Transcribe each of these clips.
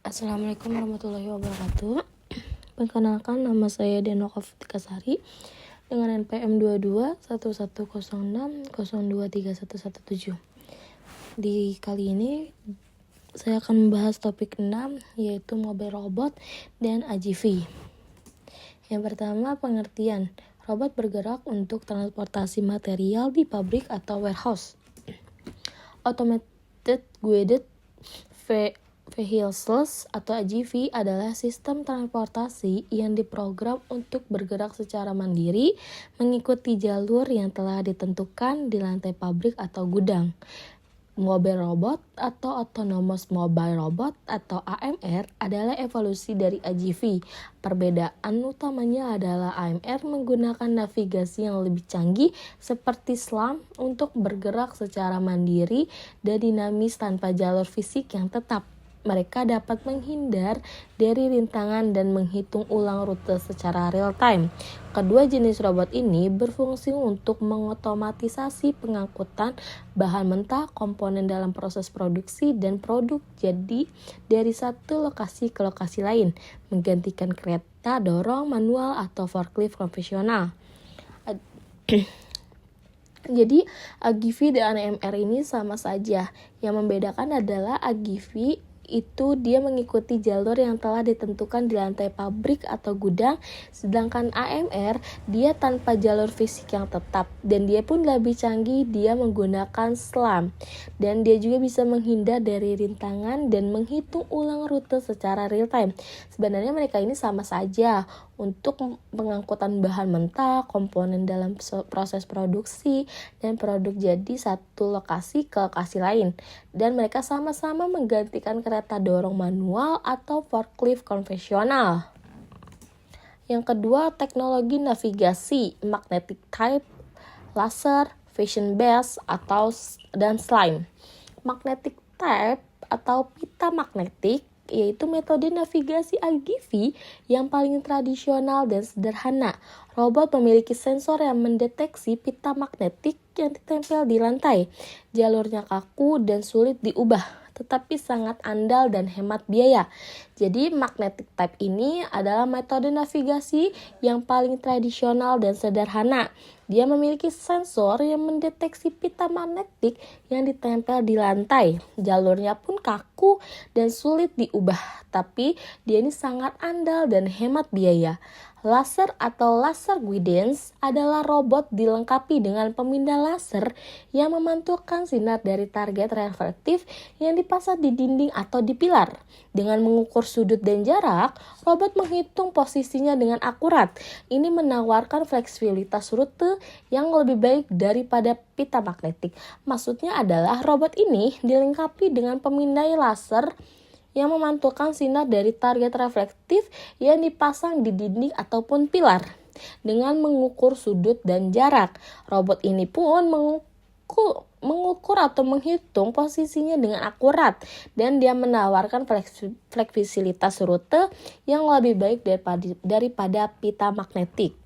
Assalamualaikum warahmatullahi wabarakatuh. Perkenalkan, nama saya Denok Afitikasari dengan NPM 221106023117. Di kali ini saya akan membahas topik 6, yaitu mobile robot dan AGV. Yang pertama, pengertian. Robot bergerak untuk transportasi material di pabrik atau warehouse. Automated Guided Vehicles atau AGV adalah sistem transportasi yang diprogram untuk bergerak secara mandiri mengikuti jalur yang telah ditentukan di lantai pabrik atau gudang. Mobile robot atau Autonomous Mobile Robot atau AMR adalah evolusi dari AGV. Perbedaan utamanya adalah AMR menggunakan navigasi yang lebih canggih seperti SLAM untuk bergerak secara mandiri dan dinamis tanpa jalur fisik yang tetap. Mereka dapat menghindar dari rintangan dan menghitung ulang rute secara real time. Kedua jenis robot ini berfungsi untuk mengotomatisasi pengangkutan bahan mentah, komponen dalam proses produksi, dan produk jadi dari satu lokasi ke lokasi lain, menggantikan kereta dorong manual atau forklift konvensional. Jadi AGV dan AMR ini sama saja. Yang membedakan adalah AGV itu dia mengikuti jalur yang telah ditentukan di lantai pabrik atau gudang, sedangkan AMR dia tanpa jalur fisik yang tetap dan dia pun lebih canggih, dia menggunakan SLAM dan dia juga bisa menghindar dari rintangan dan menghitung ulang rute secara real time. Sebenarnya mereka ini sama saja untuk pengangkutan bahan mentah, komponen dalam proses produksi, dan produk jadi satu lokasi ke lokasi lain. Dan mereka sama-sama menggantikan kereta dorong manual atau forklift konvensional. Yang kedua, teknologi navigasi, magnetic type, laser, vision based dan slime. Magnetic type atau pita magnetik yaitu metode navigasi AGV yang paling tradisional dan sederhana. Robot memiliki sensor yang mendeteksi pita magnetik yang ditempel di lantai. Jalurnya kaku dan sulit diubah, tetapi sangat andal dan hemat biaya. Jadi magnetic type ini adalah metode navigasi yang paling tradisional dan sederhana. Dia memiliki sensor yang mendeteksi pita magnetik yang ditempel di lantai. Jalurnya pun kaku dan sulit diubah, tapi dia ini sangat andal dan hemat biaya. Laser atau laser guidance adalah robot dilengkapi dengan pemindah laser yang memantulkan sinar dari target reflektif yang dipasang di dinding atau di pilar. Dengan mengukur sudut dan jarak, robot menghitung posisinya dengan akurat. Ini menawarkan fleksibilitas rute yang lebih baik daripada pita magnetik. Maksudnya adalah robot ini dilengkapi dengan pemindai laser yang memantulkan sinar dari target reflektif yang dipasang di dinding ataupun pilar. Dengan mengukur sudut dan jarak, robot ini pun mengukur atau menghitung posisinya dengan akurat dan dia menawarkan fleksibilitas rute yang lebih baik daripada pita magnetik.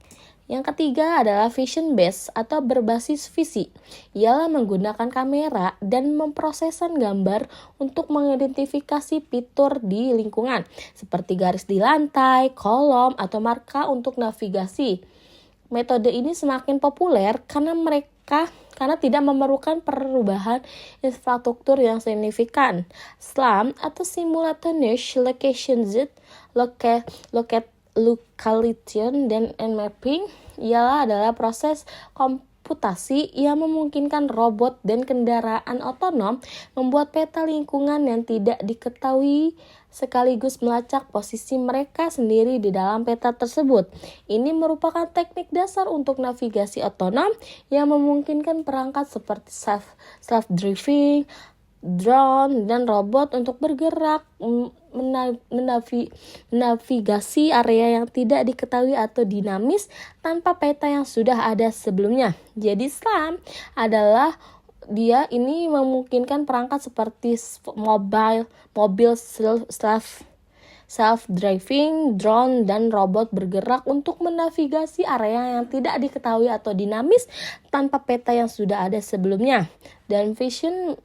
Yang ketiga adalah vision based atau berbasis visi. Ialah menggunakan kamera dan memprosesan gambar untuk mengidentifikasi fitur di lingkungan seperti garis di lantai, kolom, atau marka untuk navigasi. Metode ini semakin populer karena tidak memerlukan perubahan infrastruktur yang signifikan. SLAM atau Simultaneous Location Localization and Mapping adalah proses komputasi yang memungkinkan robot dan kendaraan otonom membuat peta lingkungan yang tidak diketahui sekaligus melacak posisi mereka sendiri di dalam peta tersebut. Ini merupakan teknik dasar untuk navigasi otonom yang memungkinkan perangkat seperti self-driving, drone, dan robot untuk bergerak menavigasi area yang tidak diketahui atau dinamis tanpa peta yang sudah ada sebelumnya. Jadi SLAM adalah dia ini memungkinkan perangkat seperti mobil self-driving, drone, dan robot bergerak untuk menavigasi area yang tidak diketahui atau dinamis tanpa peta yang sudah ada sebelumnya. Dan vision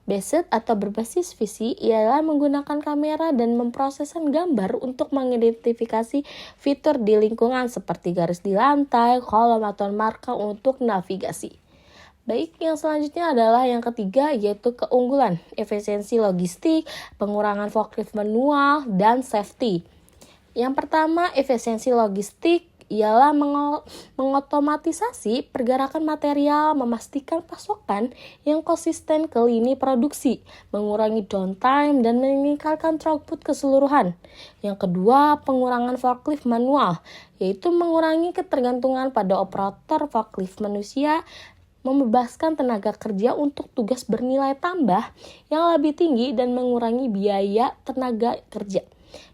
Based atau berbasis visi ialah menggunakan kamera dan memproseskan gambar untuk mengidentifikasi fitur di lingkungan seperti garis di lantai, kolom, atau marka untuk navigasi. Baik, yang selanjutnya adalah yang ketiga, yaitu keunggulan, efisiensi logistik, pengurangan forklift manual, dan safety. Yang pertama, efisiensi logistik ialah mengotomatisasi pergerakan material, memastikan pasokan yang konsisten ke lini produksi, mengurangi downtime, dan meningkatkan throughput keseluruhan. Yang kedua, pengurangan forklift manual, yaitu mengurangi ketergantungan pada operator forklift manusia, membebaskan tenaga kerja untuk tugas bernilai tambah yang lebih tinggi dan mengurangi biaya tenaga kerja.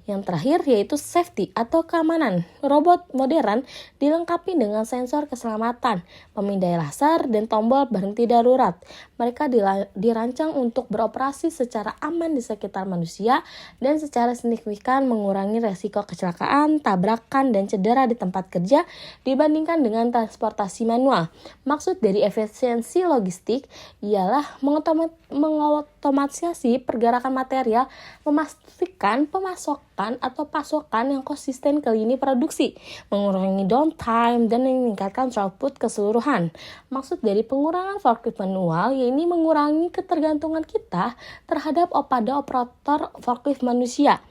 Yang terakhir yaitu safety atau keamanan. Robot modern dilengkapi dengan sensor keselamatan, pemindai laser, dan tombol berhenti darurat. Mereka dirancang untuk beroperasi secara aman di sekitar manusia dan secara signifikan mengurangi resiko kecelakaan, tabrakan, dan cedera di tempat kerja dibandingkan dengan transportasi manual. Maksud dari efisiensi logistik ialah mengotomatisasi pergerakan material, memastikan pemasokan atau pasokan yang konsisten ke lini produksi, mengurangi downtime, dan meningkatkan throughput keseluruhan. Maksud dari pengurangan forklift manual yaitu mengurangi ketergantungan kita terhadap operator forklift manusia.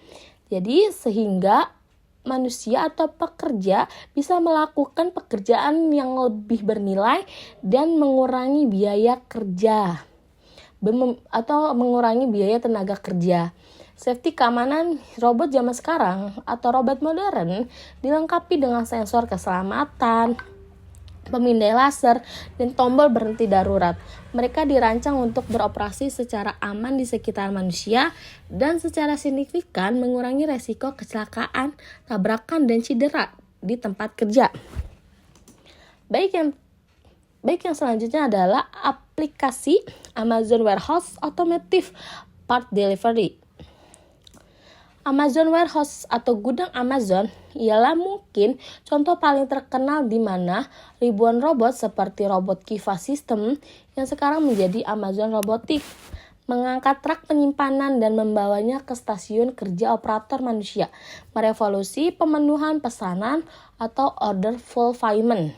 Jadi sehingga manusia atau pekerja bisa melakukan pekerjaan yang lebih bernilai dan mengurangi biaya kerja atau mengurangi biaya tenaga kerja. Safety keamanan robot zaman sekarang atau robot modern dilengkapi dengan sensor keselamatan, pemindai laser, dan tombol berhenti darurat. Mereka dirancang untuk beroperasi secara aman di sekitar manusia dan secara signifikan mengurangi resiko kecelakaan, tabrakan, dan cedera di tempat kerja. Baik yang selanjutnya adalah aplikasi Amazon Warehouse Automated Part Delivery. Amazon Warehouse atau gudang Amazon ialah mungkin contoh paling terkenal di mana ribuan robot seperti robot Kiva System yang sekarang menjadi Amazon Robotics mengangkat truk penyimpanan dan membawanya ke stasiun kerja operator manusia, merevolusi pemenuhan pesanan atau order fulfillment.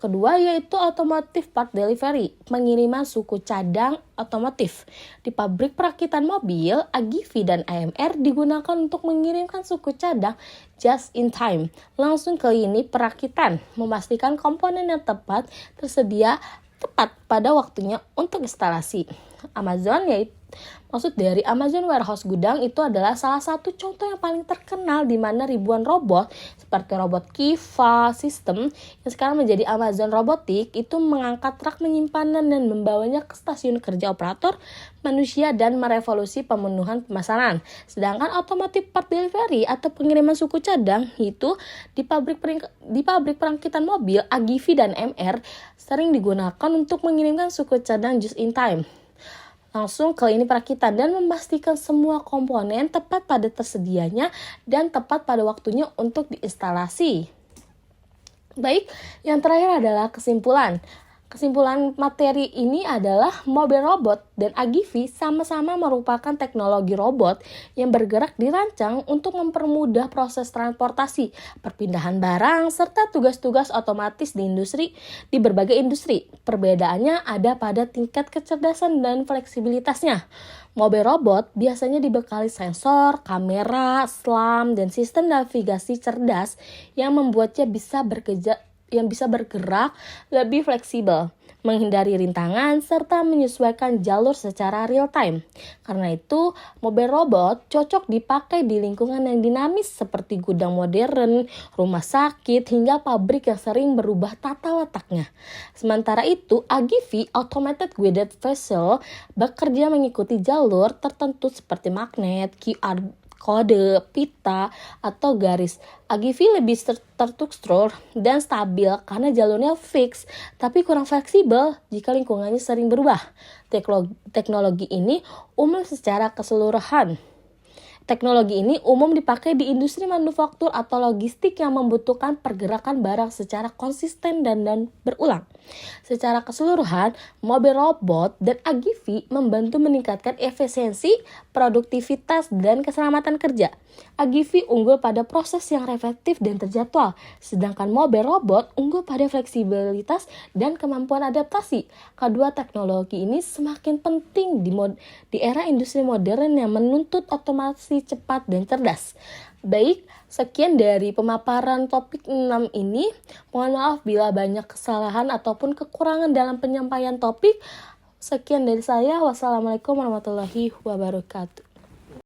Kedua yaitu automotive part delivery, pengiriman suku cadang otomotif. Di pabrik perakitan mobil, AGV dan AMR digunakan untuk mengirimkan suku cadang just in time, langsung ke lini perakitan, memastikan komponen yang tepat tersedia tepat pada waktunya untuk instalasi. Maksud dari Amazon Warehouse Gudang itu adalah salah satu contoh yang paling terkenal di mana ribuan robot seperti robot Kiva System yang sekarang menjadi Amazon Robotics itu mengangkat truk penyimpanan dan membawanya ke stasiun kerja operator manusia dan merevolusi pemenuhan pemesanan. Sedangkan automotive part delivery atau pengiriman suku cadang itu di pabrik perakitan mobil AGV dan MR sering digunakan untuk mengirimkan suku cadang just in time langsung ke lini perakitan dan memastikan semua komponen tepat pada tersedianya dan tepat pada waktunya untuk diinstalasi. Baik, yang terakhir adalah kesimpulan. Kesimpulan materi ini adalah mobil robot dan AGV sama-sama merupakan teknologi robot yang bergerak dirancang untuk mempermudah proses transportasi, perpindahan barang, serta tugas-tugas otomatis di berbagai industri. Perbedaannya ada pada tingkat kecerdasan dan fleksibilitasnya. Mobil robot biasanya dibekali sensor, kamera, SLAM, dan sistem navigasi cerdas yang membuatnya bisa bergerak lebih fleksibel, menghindari rintangan, serta menyesuaikan jalur secara real time. Karena itu, mobil robot cocok dipakai di lingkungan yang dinamis seperti gudang modern, rumah sakit, hingga pabrik yang sering berubah tata letaknya. Sementara itu, AGV Automated Guided Vessel bekerja mengikuti jalur tertentu seperti magnet, QR kode, pita, atau garis. AGV lebih terstruktur dan stabil karena jalurnya fix, tapi kurang fleksibel jika lingkungannya sering berubah. Teknologi ini umum secara keseluruhan. Teknologi ini umum dipakai di industri manufaktur atau logistik yang membutuhkan pergerakan barang secara konsisten dan berulang. Secara keseluruhan, mobil robot dan AGV membantu meningkatkan efisiensi, produktivitas, dan keselamatan kerja. AGV unggul pada proses yang efektif dan terjadwal, sedangkan mobil robot unggul pada fleksibilitas dan kemampuan adaptasi. Kedua teknologi ini semakin penting di era industri modern yang menuntut otomasi cepat dan cerdas. Baik, sekian dari pemaparan topik 6 ini. Mohon maaf bila banyak kesalahan ataupun kekurangan dalam penyampaian topik. Sekian dari saya. Wassalamualaikum warahmatullahi wabarakatuh.